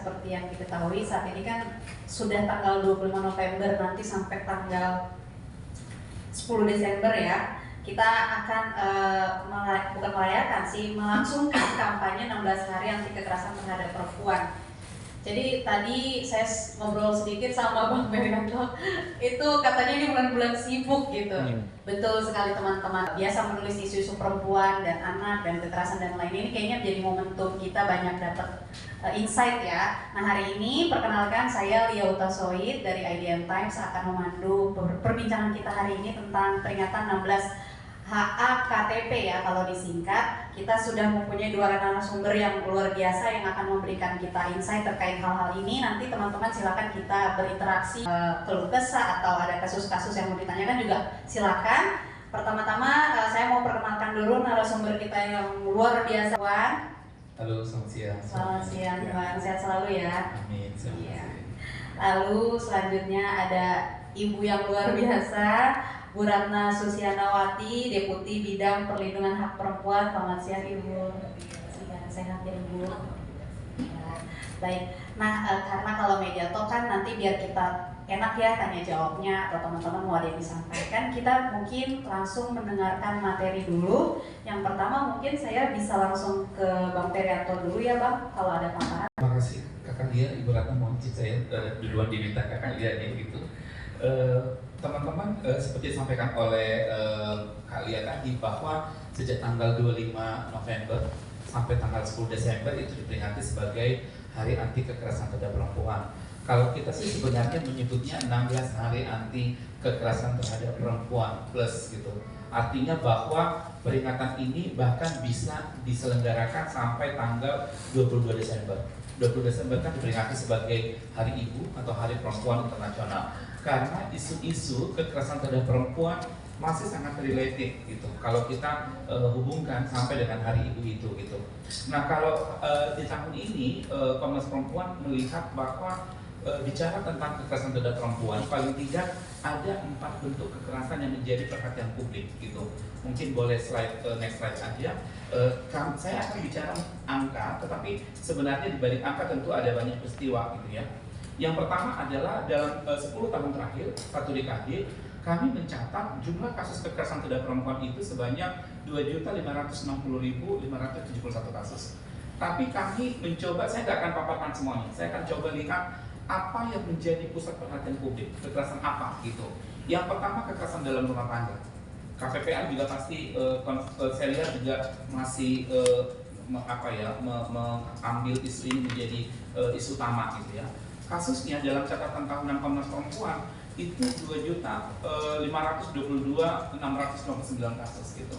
seperti yang diketahui saat ini kan sudah tanggal 25 November nanti sampai tanggal 10 Desember ya, kita akan bukan merayakan sih, melangsungkan kampanye 16 hari anti kekerasan terhadap perempuan. Jadi tadi saya ngobrol sedikit sama Bang Ferdinando, itu katanya ini bulan-bulan sibuk gitu. Betul sekali teman-teman, biasa menulis isu-isu perempuan dan anak dan kekerasan dan lain ini kayaknya menjadi momentum kita banyak dapat insight ya. Nah hari ini perkenalkan saya Lia Utasoid dari IDN Times akan memandu perbincangan kita hari ini tentang peringatan 16 HAKTP ya kalau disingkat. Kita sudah mempunyai dua narasumber yang luar biasa yang akan memberikan kita insight terkait hal-hal ini. Nanti teman-teman silakan kita berinteraksi, keluh kesah atau ada kasus-kasus yang mau ditanyakan juga silakan. Pertama-tama saya mau perkenalkan dulu narasumber kita yang luar biasa, Wan. Halo, selamat siang. Selamat siang, Bang. Sehat selalu ya. Amin. Iya. Lalu selanjutnya ada ibu yang luar biasa, Bu Ratna Susianawati, Deputi Bidang Perlindungan Hak Perempuan. Selamat siang Ibu. Sehat ya Ibu. Ya, baik. Nah karena kalau media talk kan nanti biar kita enak ya tanya jawabnya atau teman-teman mau ada yang disampaikan, kita mungkin langsung mendengarkan materi dulu. Yang pertama mungkin saya bisa langsung ke Bang Ferdinando dulu ya Bang, kalau ada paparan. Terima kasih Kakak Lia, Ibu Ratna, mohon izin saya duluan diminta Kakak Lia nih gitu. Teman-teman, seperti disampaikan oleh Kak Lia tadi bahwa sejak tanggal 25 November sampai tanggal 10 Desember itu diperingati sebagai Hari Anti Kekerasan Terhadap Perempuan. Kalau kita sih sebenarnya menyebutnya 16 Hari Anti Kekerasan Terhadap Perempuan plus gitu. Artinya bahwa peringatan ini bahkan bisa diselenggarakan sampai tanggal 22 Desember. 20 Desember kan diperingati sebagai Hari Ibu atau Hari Perempuan Internasional. Karena isu-isu kekerasan terhadap perempuan masih sangat related gitu. Kalau kita hubungkan sampai dengan Hari Ibu itu gitu. Nah kalau di tahun ini Komnas Perempuan melihat bahwa bicara tentang kekerasan terhadap perempuan paling tidak ada 4 bentuk kekerasan yang menjadi perhatian publik gitu. Mungkin boleh next slide aja. Saya akan bicara angka, tetapi sebenarnya di balik angka tentu ada banyak peristiwa gitu ya. Yang pertama adalah dalam 10 tahun terakhir, 1 dekade, kami mencatat jumlah kasus kekerasan terhadap perempuan itu sebanyak 2.560.571 kasus. Tapi kami mencoba, saya nggak akan paparkan semuanya, saya akan coba lihat apa yang menjadi pusat perhatian publik, kekerasan apa gitu. Yang pertama kekerasan dalam rumah tangga. KPPA juga pasti, saya lihat juga masih mengambil isu ini menjadi isu utama gitu ya. Kasusnya dalam catatan tahunan Komnas Perempuan itu 2.522.699 kasus gitu.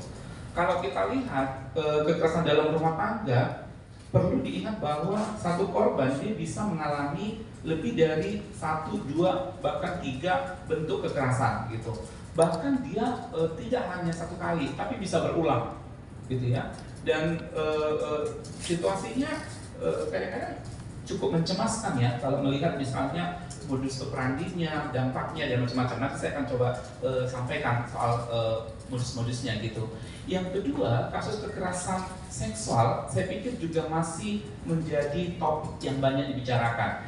Kalau kita lihat kekerasan dalam rumah tangga, perlu diingat bahwa satu korban dia bisa mengalami lebih dari 1, 2, bahkan 3 bentuk kekerasan gitu. Bahkan dia tidak hanya 1 kali, tapi bisa berulang gitu ya. Dan situasinya kadang-kadang cukup mencemaskan ya kalau melihat misalnya modus operandinya, dampaknya dan macam-macam. Nanti saya akan coba sampaikan soal modus-modusnya gitu. Yang kedua, kasus kekerasan seksual saya pikir juga masih menjadi topik yang banyak dibicarakan.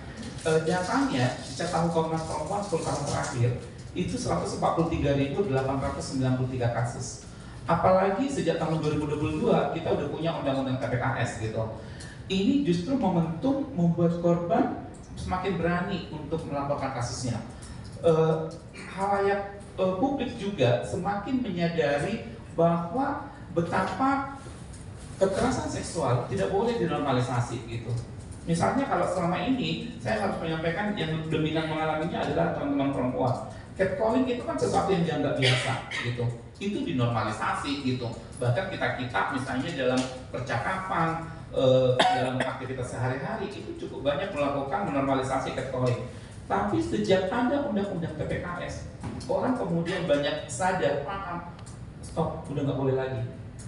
Datanya sejak tahun Komnas Perempuan 10 tahun terakhir itu 143.893 kasus. Apalagi sejak tahun 2022 kita udah punya undang-undang TPKS gitu. Ini justru momentum membuat korban semakin berani untuk melaporkan kasusnya. Halayak publik juga semakin menyadari bahwa betapa kekerasan seksual tidak boleh dinormalisasi gitu. Misalnya kalau selama ini saya harus menyampaikan yang dominan mengalaminya adalah teman-teman perempuan. Catcalling itu kan sesuatu yang dianggap biasa gitu. Itu dinormalisasi gitu. Bahkan kita misalnya dalam percakapan, dalam aktivitas sehari-hari itu cukup banyak melakukan menormalisasi catcalling. Tapi sejak ada undang-undang TPKS, orang kemudian banyak sadar, paham, stop, udah nggak boleh lagi,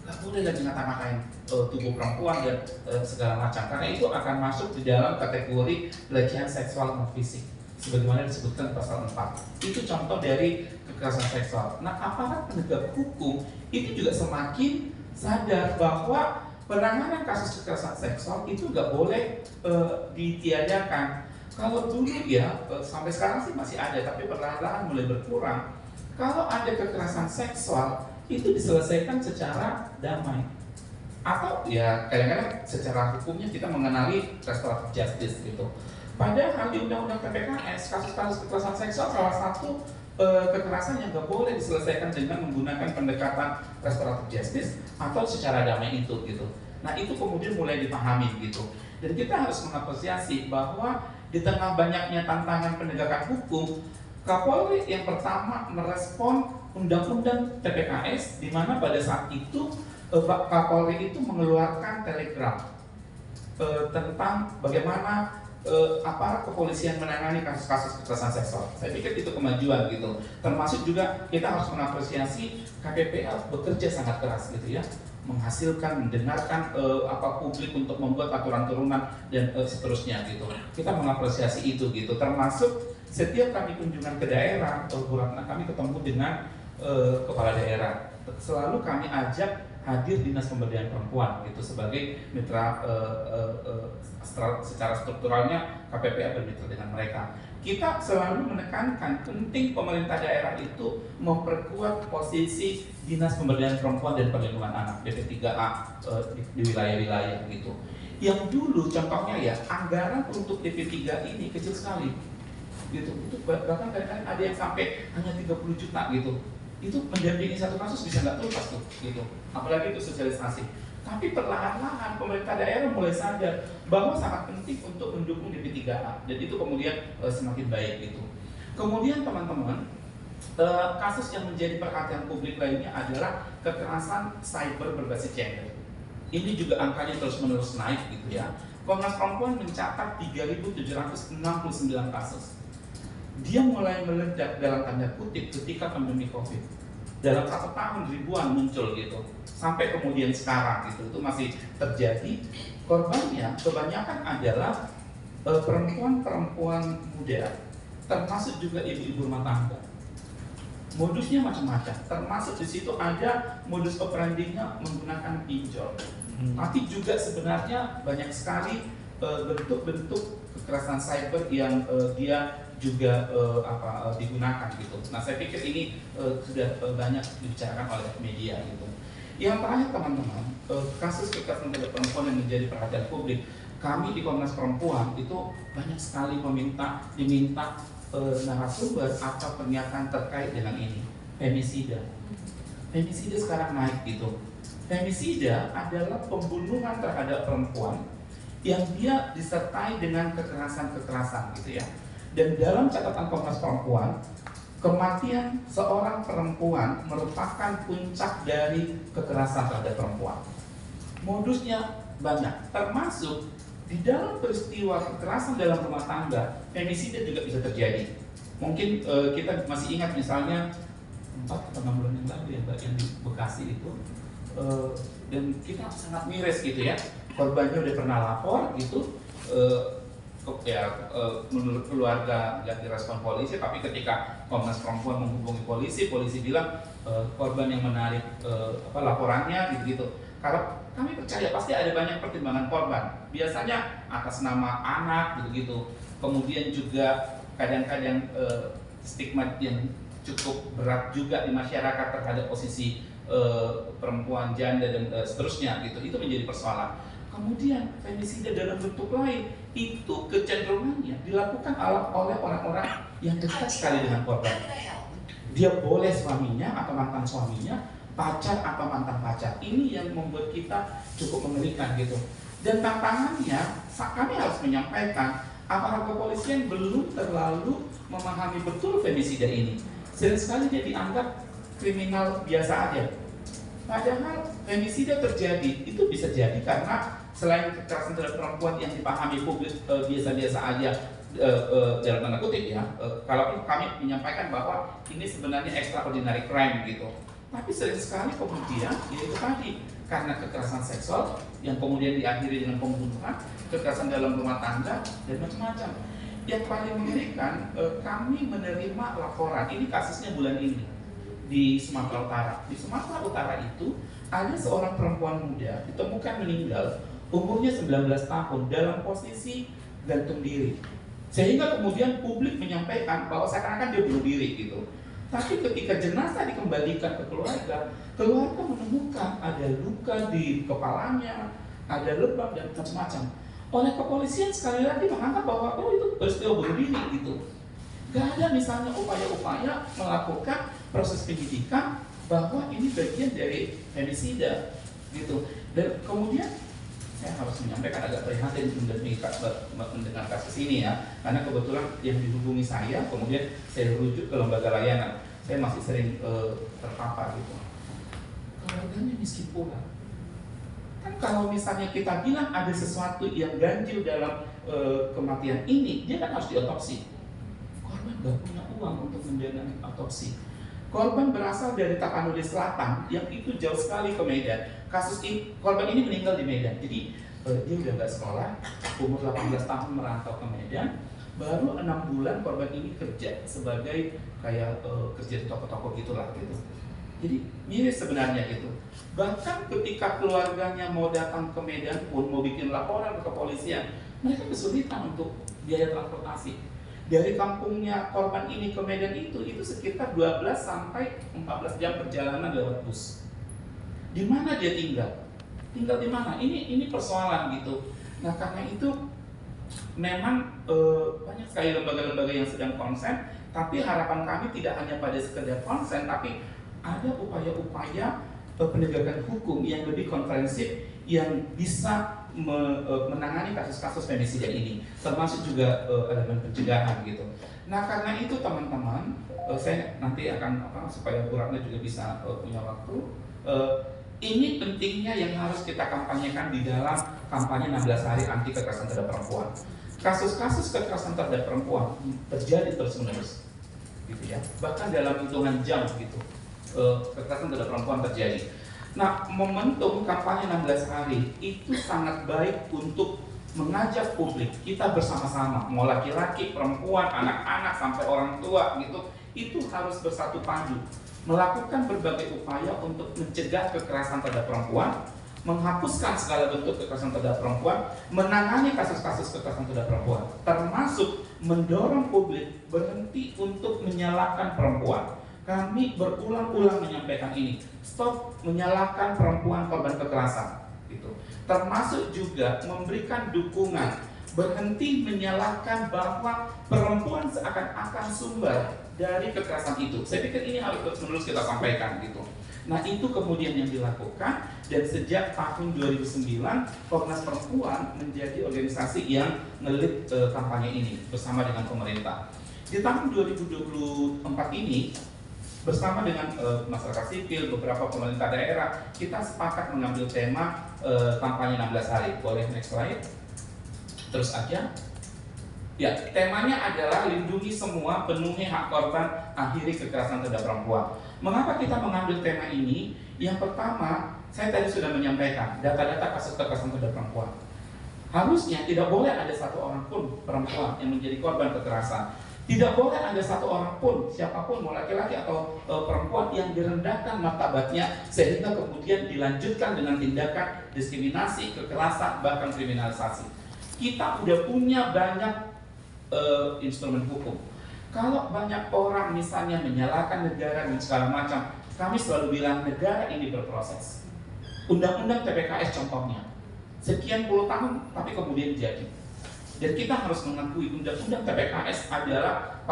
nggak boleh lagi ngata-ngatain tubuh perempuan dan segala macam, karena itu akan masuk di dalam kategori pelecehan seksual non fisik, sebagaimana disebutkan pasal 4. Itu contoh dari kekerasan seksual. Nah, aparat penegak hukum itu juga semakin sadar bahwa penanganan kasus kekerasan seksual itu nggak boleh ditiadakan. Kalau dulu ya, sampai sekarang sih masih ada, tapi perlahan-lahan mulai berkurang. Kalau ada kekerasan seksual, itu diselesaikan secara damai. Atau ya kadang-kadang secara hukumnya kita mengenali restoratif justice gitu. Padahal di Undang-Undang PPKS, kasus-kasus kekerasan seksual salah satu kekerasan yang nggak boleh diselesaikan dengan menggunakan pendekatan restoratif justice atau secara damai itu gitu. Nah itu kemudian mulai dipahami gitu. Dan kita harus mengapresiasi bahwa di tengah banyaknya tantangan penegakan hukum, Kapolri yang pertama merespon Undang-Undang PPKS, di mana pada saat itu Pak Kapolri itu mengeluarkan telegram tentang bagaimana aparat kepolisian menangani kasus-kasus kekerasan seksual. Saya pikir itu kemajuan gitu. Termasuk juga kita harus mengapresiasi KPPL bekerja sangat keras gitu ya, menghasilkan, mendengarkan publik untuk membuat aturan turunan dan seterusnya gitu. Kita mengapresiasi itu gitu. Termasuk setiap kami kunjungan ke daerah, Bu Ratna, kami ketemu dengan kepala daerah. Selalu kami ajak hadir Dinas Pemberdayaan Perempuan gitu sebagai mitra, secara strukturalnya KPPL bermitra dengan mereka. Kita selalu menekankan penting pemerintah daerah itu memperkuat posisi Dinas Pemberdayaan Perempuan dan Perlindungan Anak DP3A di wilayah-wilayah gitu. Yang dulu contohnya ya, anggaran untuk DP3 ini kecil sekali gitu. Itu bahkan kadang-kadang ada yang sampai hanya 30 juta gitu. Itu mendampingi satu kasus bisa nggak tuntas tuh gitu, apalagi itu sosialisasi. Tapi perlahan-lahan pemerintah daerah mulai sadar bahwa sangat penting untuk mendukung DP3A, dan itu kemudian semakin baik gitu. Kemudian teman-teman, kasus yang menjadi perhatian publik lainnya adalah kekerasan cyber berbasis gender. Ini juga angkanya terus-menerus naik gitu ya. Komnas Perempuan mencatat 3.769 kasus. Dia mulai meledak dalam tanda kutip ketika pandemi COVID. Dalam 1 tahun ribuan muncul gitu, sampai kemudian sekarang gitu, itu masih terjadi. Korbannya kebanyakan adalah perempuan-perempuan muda, termasuk juga ibu-ibu rumah tangga. Modusnya macam-macam, termasuk di situ ada modus operandinya menggunakan pinjol. Tapi juga sebenarnya banyak sekali bentuk-bentuk kekerasan cyber yang dia juga digunakan gitu. Nah saya pikir ini sudah banyak dibicarakan oleh media gitu. Yang terakhir teman-teman, kasus kekerasan terhadap perempuan yang menjadi perhatian publik, kami di Komnas Perempuan itu banyak sekali diminta narasumber atau pernyataan terkait dengan ini. Femisida sekarang naik gitu. Femisida adalah pembunuhan terhadap perempuan yang dia disertai dengan kekerasan gitu ya. Dan dalam catatan Komnas Perempuan, kematian seorang perempuan merupakan puncak dari kekerasan terhadap perempuan. Modusnya banyak, termasuk di dalam peristiwa kekerasan dalam rumah tangga, femisida juga bisa terjadi. Mungkin kita masih ingat misalnya 4 atau 6 bulan yang lalu ya Mbak, yang di Bekasi itu, dan kita sangat miris gitu ya. Korbannya udah pernah lapor gitu, menurut keluarga nggak direspon polisi, tapi ketika Komnas Perempuan menghubungi polisi bilang korban yang menarik laporannya gitu. Kalau kami percaya pasti ada banyak pertimbangan korban, biasanya atas nama anak gitu. Kemudian juga kadang-kadang stigma yang cukup berat juga di masyarakat terhadap posisi perempuan, janda dan seterusnya gitu. Itu menjadi persoalan. Kemudian femisida dalam bentuk lain itu kecenderungannya dilakukan oleh orang-orang yang dekat sekali dengan korban. Dia boleh suaminya atau mantan suaminya, pacar atau mantan pacar. Ini yang membuat kita cukup mengerikan gitu. Dan tantangannya kami harus menyampaikan, aparat kepolisian belum terlalu memahami betul femisida ini. Sering sekali dia dianggap kriminal biasa aja. Padahal femisida terjadi itu bisa jadi karena selain kekerasan terhadap perempuan yang dipahami publik biasa-biasa aja dalam tanda kutip ya, kalau kami menyampaikan bahwa ini sebenarnya extraordinary crime gitu, tapi sering sekali kemudian yaitu tadi karena kekerasan seksual yang kemudian diakhiri dengan pembunuhan, kekerasan dalam rumah tangga dan macam-macam. Yang paling mengerikan, kami menerima laporan, ini kasusnya bulan ini di Sumatera Utara. Di Sumatera Utara itu ada seorang perempuan muda ditemukan meninggal, umurnya 19 tahun dalam posisi gantung diri. Sehingga kemudian publik menyampaikan bahwa seakan-akan dia bunuh diri gitu. Tapi ketika jenazah dikembalikan ke keluarga, keluarga menemukan ada luka di kepalanya, ada lebam dan macam-macam. Oleh kepolisian sekali lagi menganggap bahwa itu peristiwa bunuh diri gitu. Gak ada misalnya upaya-upaya melakukan proses penyidikan bahwa ini bagian dari femisida gitu. Dan kemudian saya harus menyampaikan agak prihatin mendengar kasus ini ya, karena kebetulan yang dihubungi saya, kemudian saya rujuk ke lembaga layanan, saya masih sering terpapar gitu. Keluarganya miskin pula. Kan kalau misalnya kita bilang ada sesuatu yang ganjil dalam kematian ini, dia kan harus diotopsi. Korban gak punya uang untuk mendanai otopsi. Korban berasal dari Tapanuli Selatan, yang itu jauh sekali ke Medan. Kasus ini, korban ini meninggal di Medan. Jadi dia udah gak sekolah, umur 18 tahun merantau ke Medan. Baru 6 bulan korban ini kerja sebagai kayak kerja di toko-toko gitulah gitu. Jadi miris sebenarnya gitu. Bahkan ketika keluarganya mau datang ke Medan pun, mau bikin laporan ke kepolisian, mereka kesulitan untuk biaya transportasi. Dari kampungnya korban ini ke Medan itu sekitar 12 sampai 14 jam perjalanan lewat bus. Di mana dia tinggal? Tinggal di mana? Ini persoalan gitu. Nah karena itu memang banyak sekali lembaga-lembaga yang sedang konsen, tapi harapan kami tidak hanya pada sekedar konsen, tapi ada upaya-upaya penegakan hukum yang lebih komprehensif yang bisa menangani kasus-kasus femisida ini, termasuk juga elemen pencegahan gitu. Nah karena itu teman-teman, saya nanti akan supaya Bu Ratna juga bisa punya waktu. Ini pentingnya yang harus kita kampanyekan di dalam kampanye 16 hari anti kekerasan terhadap perempuan. Kasus-kasus kekerasan terhadap perempuan terjadi terus-menerus, gitu ya. Bahkan dalam hitungan jam gitu. Kekerasan terhadap perempuan terjadi. Nah, momentum kampanye 16 hari itu sangat baik untuk mengajak publik kita bersama-sama, mau laki-laki, perempuan, anak-anak sampai orang tua gitu, itu harus bersatu padu, melakukan berbagai upaya untuk mencegah kekerasan terhadap perempuan, menghapuskan segala bentuk kekerasan terhadap perempuan, menangani kasus-kasus kekerasan terhadap perempuan, termasuk mendorong publik berhenti untuk menyalahkan perempuan. Kami berulang-ulang menyampaikan ini, stop menyalahkan perempuan korban kekerasan, gitu. Termasuk juga memberikan dukungan, berhenti menyalahkan bahwa perempuan seakan-akan sumber dari kekerasan itu. Saya pikir ini harus terus-menerus kita sampaikan, gitu. Nah itu kemudian yang dilakukan, dan sejak tahun 2009 Komnas Perempuan menjadi organisasi yang ngelit kampanye ini bersama dengan pemerintah. Di tahun 2024 ini, bersama dengan masyarakat sipil, beberapa pemerintah daerah, kita sepakat mengambil tema kampanye 16 hari. Boleh next slide? Terus aja. Ya, temanya adalah lindungi semua, penuhi hak korban, akhiri kekerasan terhadap perempuan. Mengapa kita mengambil tema ini? Yang pertama, saya tadi sudah menyampaikan data-data kasus kekerasan terhadap perempuan. Harusnya tidak boleh ada satu orang pun perempuan yang menjadi korban kekerasan. Tidak boleh ada satu orang pun, siapapun, mau laki-laki atau perempuan, yang direndahkan martabatnya sehingga kemudian dilanjutkan dengan tindakan diskriminasi, kekerasan, bahkan kriminalisasi. Kita udah punya banyak instrumen hukum. Kalau banyak orang misalnya menyalahkan negara dan segala macam, kami selalu bilang negara ini berproses. Undang-undang TPKS contohnya, sekian puluh tahun tapi kemudian jadi. Dan kita harus mengakui undang-undang TPKS adalah